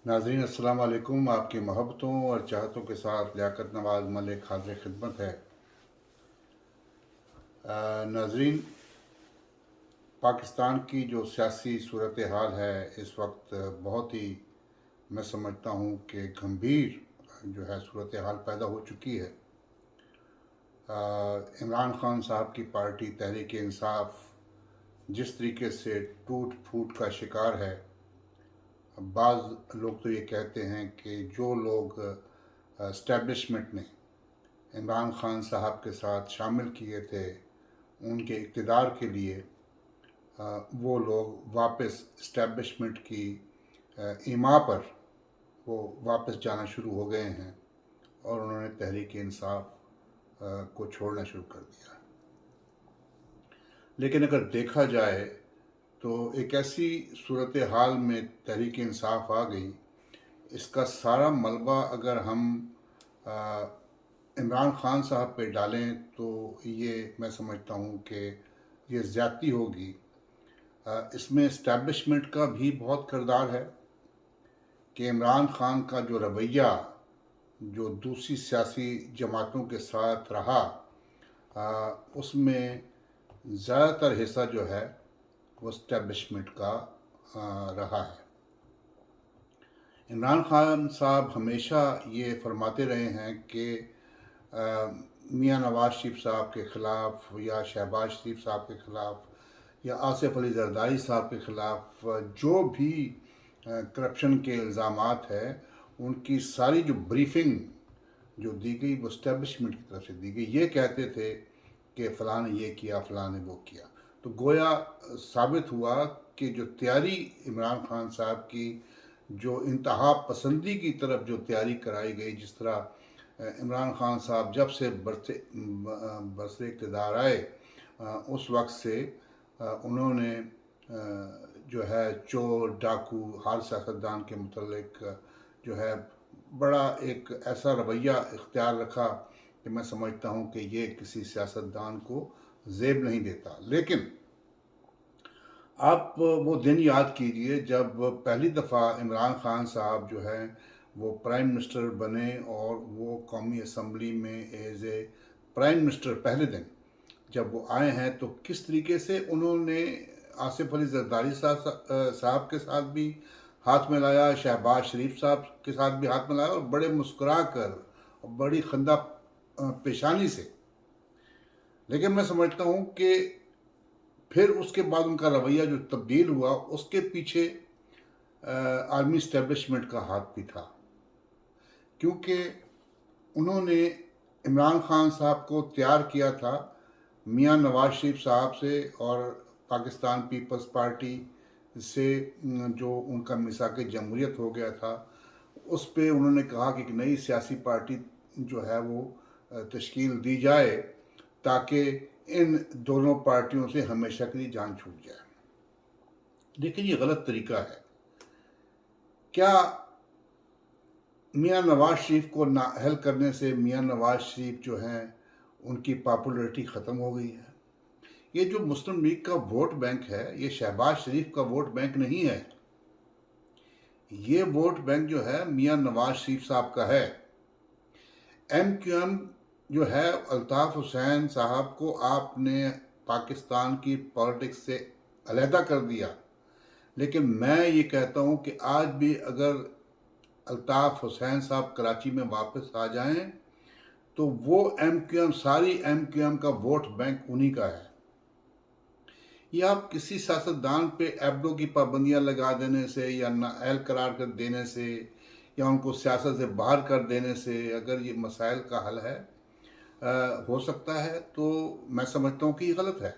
ناظرین السلام علیکم۔ آپ کی محبتوں اور چاہتوں کے ساتھ لیاقت نواز ملک حاضر خدمت ہے۔ ناظرین، پاکستان کی جو سیاسی صورتحال ہے اس وقت بہت ہی، میں سمجھتا ہوں کہ گھمبیر جو ہے صورتحال پیدا ہو چکی ہے۔ عمران خان صاحب کی پارٹی تحریک انصاف جس طریقے سے ٹوٹ پھوٹ کا شکار ہے، بعض لوگ تو یہ کہتے ہیں کہ جو لوگ اسٹیبلشمنٹ نے عمران خان صاحب کے ساتھ شامل کیے تھے ان کے اقتدار کے لیے، وہ لوگ واپس اسٹیبلشمنٹ کی ایما پر وہ واپس جانا شروع ہو گئے ہیں اور انہوں نے تحریک انصاف کو چھوڑنا شروع کر دیا۔ لیکن اگر دیکھا جائے تو ایک ایسی صورتحال میں تحریک انصاف آ گئی، اس کا سارا ملبہ اگر ہم عمران خان صاحب پہ ڈالیں تو یہ میں سمجھتا ہوں کہ یہ زیادتی ہوگی۔ اس میں اسٹیبلشمنٹ کا بھی بہت کردار ہے کہ عمران خان کا جو رویہ جو دوسری سیاسی جماعتوں کے ساتھ رہا، اس میں زیادہ تر حصہ جو ہے وہ اسٹیبلشمنٹ کا رہا ہے۔ عمران خان صاحب ہمیشہ یہ فرماتے رہے ہیں کہ میاں نواز شریف صاحب کے خلاف یا شہباز شریف صاحب کے خلاف یا آصف علی زرداری صاحب کے خلاف جو بھی کرپشن کے الزامات ہیں، ان کی ساری جو بریفنگ جو دی گئی وہ اسٹیبلشمنٹ کی طرف سے دی گئی۔ یہ کہتے تھے کہ فلاں نے یہ کیا، فلاں نے وہ کیا، تو گویا ثابت ہوا کہ جو تیاری عمران خان صاحب کی جو انتہا پسندی کی طرف جو تیاری کرائی گئی، جس طرح عمران خان صاحب جب سے برسر اقتدار آئے اس وقت سے انہوں نے جو ہے چور ڈاکو ہر سیاستدان کے متعلق جو ہے بڑا ایک ایسا رویہ اختیار رکھا کہ میں سمجھتا ہوں کہ یہ کسی سیاستدان کو زیب نہیں دیتا۔ لیکن آپ وہ دن یاد کیجئے جب پہلی دفعہ عمران خان صاحب جو ہے وہ پرائم منسٹر بنے اور وہ قومی اسمبلی میں ایز اے پرائم منسٹر پہلے دن جب وہ آئے ہیں تو کس طریقے سے انہوں نے آصف علی زرداری صاحب کے ساتھ بھی ہاتھ ملایا، شہباز شریف صاحب کے ساتھ بھی ہاتھ ملایا، اور بڑے مسکرا کر اور بڑی خندہ پیشانی سے۔ لیکن میں سمجھتا ہوں کہ پھر اس کے بعد ان کا رویہ جو تبدیل ہوا، اس کے پیچھے آرمی اسٹیبلشمنٹ کا ہاتھ بھی تھا، کیونکہ انہوں نے عمران خان صاحب کو تیار کیا تھا میاں نواز شریف صاحب سے اور پاکستان پیپلز پارٹی سے جو ان کا میثاق جمہوریت ہو گیا تھا، اس پہ انہوں نے کہا کہ ایک نئی سیاسی پارٹی جو ہے وہ تشکیل دی جائے تاکہ ان دونوں پارٹیوں سے ہمیشہ کے لیے جان چھوٹ جائے۔ لیکن یہ غلط طریقہ ہے۔ کیا میاں نواز شریف کو نااہل کرنے سے میاں نواز شریف جو ہیں ان کی پاپولرٹی ختم ہو گئی ہے؟ یہ جو مسلم لیگ کا ووٹ بینک ہے، یہ شہباز شریف کا ووٹ بینک نہیں ہے۔ یہ ووٹ بینک جو ہے میاں نواز شریف صاحب کا ہے۔ ایم کیو ایم جو ہے، الطاف حسین صاحب کو آپ نے پاکستان کی پالیٹکس سے علیحدہ کر دیا، لیکن میں یہ کہتا ہوں کہ آج بھی اگر الطاف حسین صاحب کراچی میں واپس آ جائیں تو وہ ایم کیو ایم، ساری ایم کیو ایم کا ووٹ بینک انہی کا ہے۔ یہ آپ کسی سیاستدان پہ ایبڈو کی پابندیاں لگا دینے سے یا نااہل قرار کر دینے سے یا ان کو سیاست سے باہر کر دینے سے اگر یہ مسائل کا حل ہے ہو سکتا ہے، تو میں سمجھتا ہوں کہ یہ غلط ہے۔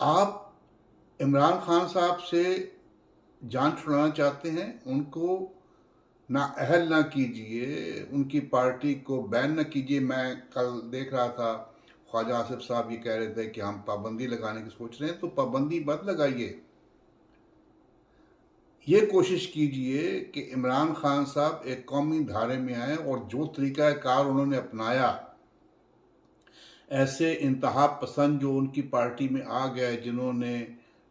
آپ عمران خان صاحب سے جان چھڑانا چاہتے ہیں، ان کو نااہل نہ کیجئے، ان کی پارٹی کو بین نہ کیجئے۔ میں کل دیکھ رہا تھا خواجہ آصف صاحب یہ کہہ رہے تھے کہ ہم پابندی لگانے کی سوچ رہے ہیں، تو پابندی مت لگائیے۔ یہ کوشش کیجئے کہ عمران خان صاحب ایک قومی دھارے میں آئیں اور جو طریقہ کار انہوں نے اپنایا، ایسے انتہا پسند جو ان کی پارٹی میں آ گئے، جنہوں نے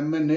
MNA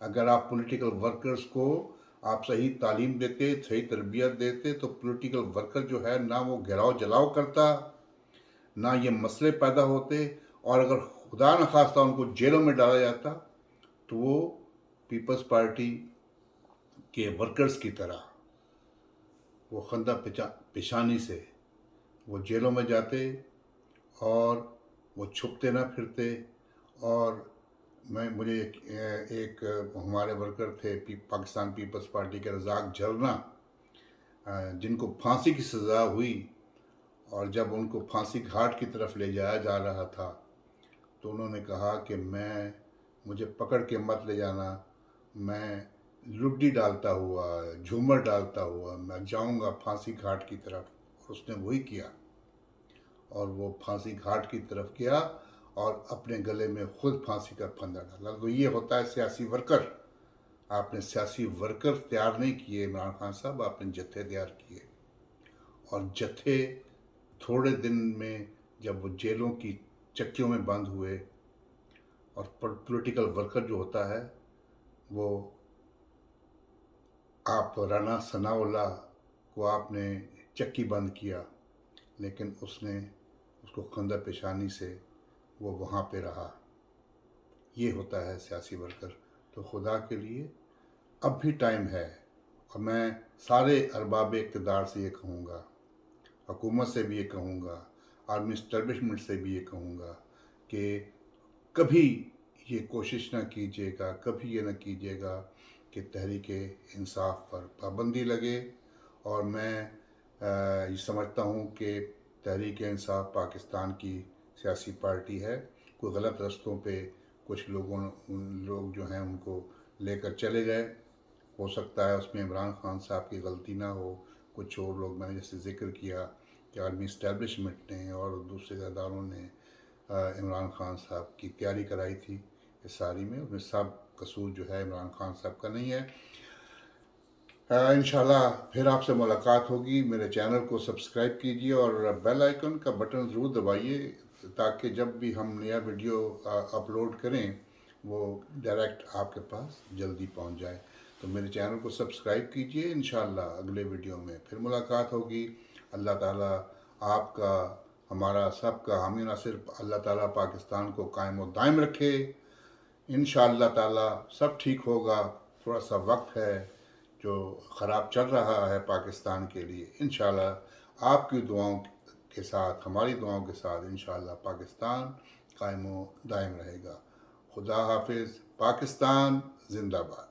اگر آپ پولیٹیکل ورکرز کو آپ صحیح تعلیم دیتے، صحیح تربیت دیتے، تو پولیٹیکل ورکر جو ہے نہ وہ گھیراؤ جلاؤ کرتا، نہ یہ مسئلے پیدا ہوتے، اور اگر خدا نخواستہ ان کو جیلوں میں ڈالا جاتا تو وہ پیپلز پارٹی کے ورکرز کی طرح وہ خندہ پیشانی سے وہ جیلوں میں جاتے اور وہ چھپتے نہ پھرتے. اور مجھے ایک ہمارے ورکر تھے پاکستان پیپلز پارٹی کے رزاق جھرنا، جن کو پھانسی کی سزا ہوئی، اور جب ان کو پھانسی گھاٹ کی طرف لے جایا جا رہا تھا تو انہوں نے کہا کہ مجھے پکڑ کے مت لے جانا، میں لڈی ڈالتا ہوا، جھومر ڈالتا ہوا میں جاؤں گا پھانسی گھاٹ کی طرف. اور اس نے وہی کیا، اور وہ پھانسی گھاٹ کی طرف گیا اور اپنے گلے میں خود پھانسی کا پھندا ڈالا. تو یہ ہوتا ہے سیاسی ورکر. آپ نے سیاسی ورکر تیار نہیں کیے عمران خان صاحب، آپ نے جتھے تیار کیے، اور جتھے تھوڑے دن میں جب وہ جیلوں کی چکیوں میں بند ہوئے، اور پولیٹیکل ورکر جو ہوتا ہے وہ آپ رانا ثناء اللہ کو آپ نے چکی بند کیا، لیکن اس کو خندہ پیشانی سے وہ وہاں پہ رہا. یہ ہوتا ہے سیاسی ورکر. تو خدا کے لیے اب بھی ٹائم ہے، اور میں سارے ارباب اقتدار سے یہ کہوں گا، حکومت سے بھی یہ کہوں گا، آرمی اسٹیبلشمنٹ سے بھی یہ کہوں گا کہ کبھی یہ کوشش نہ کیجیے گا، کبھی یہ نہ کیجیے گا کہ تحریک انصاف پر پابندی لگے. اور میں یہ سمجھتا ہوں کہ تحریک انصاف پاکستان کی سیاسی پارٹی ہے. کوئی غلط رستوں پہ کچھ لوگ جو ہیں ان کو لے کر چلے گئے. ہو سکتا ہے اس میں عمران خان صاحب کی غلطی نہ ہو، کچھ اور لوگ، میں نے جیسے ذکر کیا کہ آرمی اسٹیبلشمنٹ نے اور دوسرے اداروں نے عمران خان صاحب کی تیاری کرائی تھی. اس ساری میں سب قصور جو ہے عمران خان صاحب کا نہیں ہے. انشاءاللہ پھر آپ سے ملاقات ہوگی. میرے چینل کو سبسکرائب کیجیے اور بیل آئیکن کا بٹن ضرور دبائیے، تاکہ جب بھی ہم نیا ویڈیو اپلوڈ کریں وہ ڈائریکٹ آپ کے پاس جلدی پہنچ جائے. تو میرے چینل کو سبسکرائب کیجیے. انشاءاللہ اگلے ویڈیو میں پھر ملاقات ہوگی. اللہ تعالیٰ آپ کا، ہمارا سب کا حامی ناصر. اللہ تعالیٰ پاکستان کو قائم و دائم رکھے. انشاءاللہ تعالیٰ سب ٹھیک ہوگا. تھوڑا سا وقت ہے جو خراب چل رہا ہے پاکستان کے لیے. انشاءاللہ آپ کی دعاؤں کے ساتھ، ہماری دعاؤں کے ساتھ انشاءاللہ پاکستان قائم و دائم رہے گا. خدا حافظ. پاکستان زندہ باد.